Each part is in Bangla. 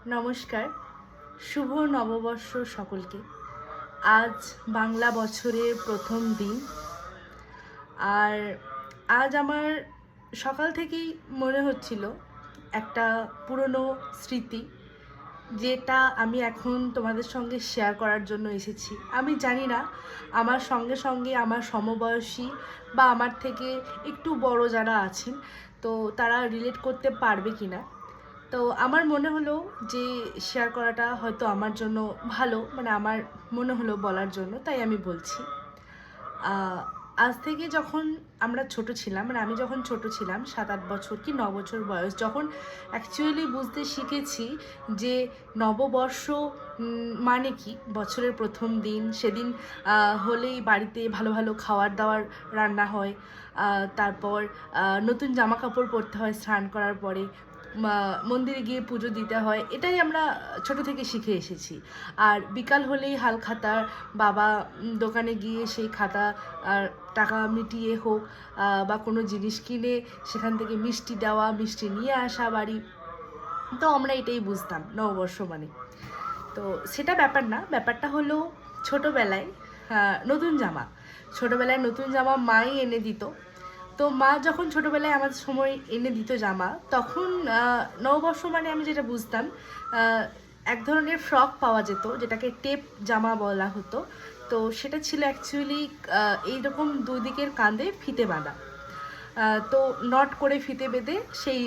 নমস্কার, শুভ নববর্ষ সকলকে। আজ বাংলা বছরের প্রথম দিন। আর আজ আমার সকাল থেকেই মনে হচ্ছিল একটা পুরনো স্মৃতি, যেটা আমি এখন তোমাদের সঙ্গে শেয়ার করার জন্য এসেছি। আমি জানি না আমার সঙ্গে সঙ্গে আমার সমবয়সী বা আমার থেকে একটু বড় যারা আছেন, তো তারা রিলেট করতে পারবে কি না। তো আমার মনে হলো যে শেয়ার করাটা হয়তো আমার জন্য ভালো, মানে আমার মনে হলো বলার জন্য, তাই আমি বলছি। আজ থেকে যখন আমরা ছোট ছিলাম, মানে আমি যখন ছোট ছিলাম 7-8 বছর কি 9 বছর বয়স, যখন অ্যাকচুয়ালি বুঝতে শিখেছি যে নববর্ষ মানে কি, বছরের প্রথম দিন, সেদিন হলেই বাড়িতে ভালো ভালো খাবার দাবার রান্না হয়, তারপর নতুন জামা কাপড় পরতে হয় স্নান করার পরে, মন্দিরে গিয়ে পুজো দিতে হয়, এটাই আমরা ছোট থেকে শিখে এসেছি। আর বিকাল হলেই হাল খাতার বাবা দোকানে গিয়ে সেই খাতা আর টাকা মিটিয়ে হোক বা কোনো জিনিস কিনে সেখান থেকে মিষ্টি দেওয়া, মিষ্টি নিয়ে আসা বাড়ি। তো আমরা এটাই বুঝতাম নববর্ষ মানে। তো সেটা ব্যাপার না, ব্যাপারটা হলো ছোটোবেলায় নতুন জামা, ছোটোবেলায় নতুন জামা মাই এনে দিত। তো মা যখন ছোটোবেলায় আমাদের সময় এনে দিত জামা, তখন নববর্ষ মানে আমি যেটা বুঝতাম, এক ধরনের ফ্রক পাওয়া যেত যেটাকে টেপ জামা বলা হতো। তো সেটা ছিল অ্যাকচুয়ালি এইরকম দুদিকের কাঁধে ফিতে বাঁধা, তো নট করে ফিতে বেঁধে সেই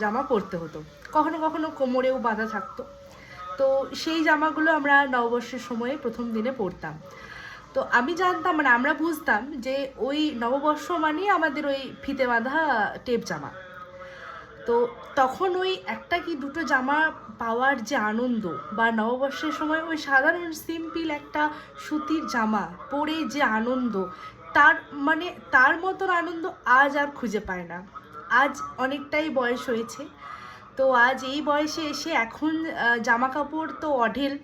জামা পরতে হতো, কখনো কখনো কোমরেও বাঁধা থাকতো। তো সেই জামাগুলো আমরা নববর্ষের সময়ে প্রথম দিনে পরতাম। তো আমি জানতাম, মানে আমরা বুঝতাম যে ওই নববর্ষ মানেই আমাদের ওই ফিতে বাঁধা টেপ জামা। তো তখন ওই একটা কি দুটো জামা পাওয়ার যে আনন্দ, বা নববর্ষের সময় ওই সাধারণ সিম্পল একটা সুতির জামা পরে যে আনন্দ, তার মানে তার মতন আনন্দ আজ আর খুঁজে পায় না। আজ অনেকটাই বয়স হয়েছে, তো আজ এই বয়সে এসে এখন জামা কাপড় তো অঢেল,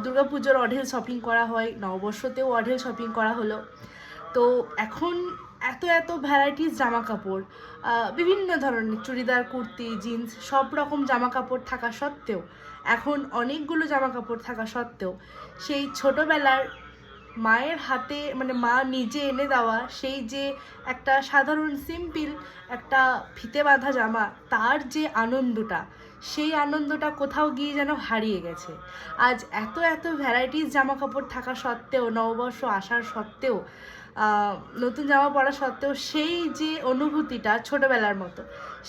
দুর্গাপুজোর অঢেল শপিং করা হয়, নববর্ষতেও অঢেল শপিং করা হলো। তো এখন এত এত ভ্যারাইটিস জামা কাপড়, বিভিন্ন ধরনের চুড়িদার, কুর্তি, জিন্স, সব রকম জামা কাপড় থাকা সত্ত্বেও, এখন অনেকগুলো জামা কাপড় থাকা সত্ত্বেও, সেই ছোটোবেলার মায়ের হাতে, মানে মা নিজে এনে দেওয়া সেই যে একটা সাধারণ সিম্পল একটা ফিতে বাঁধা জামা, তার যে আনন্দটা, সেই আনন্দটা কোথাও গিয়ে যেন হারিয়ে গেছে। আজ এত এত ভ্যারাইটিস জামা কাপড় থাকা সত্ত্বেও, নববর্ষ আসার সত্ত্বেও, নতুন জামা পরা সত্ত্বেও, সেই যে অনুভূতিটা ছোটোবেলার মতো,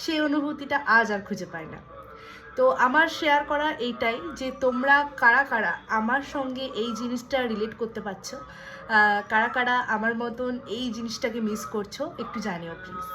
সেই অনুভূতিটা আজ আর খুঁজে পাই না। তো আমার শেয়ার করা এইটাই যে তোমরা কারা কারা আমার সঙ্গে এই জিনিসটা রিলেট করতে পারছো, কারা কারা আমার মতন এই জিনিসটাকে মিস করছো, একটু জানিও প্লিজ।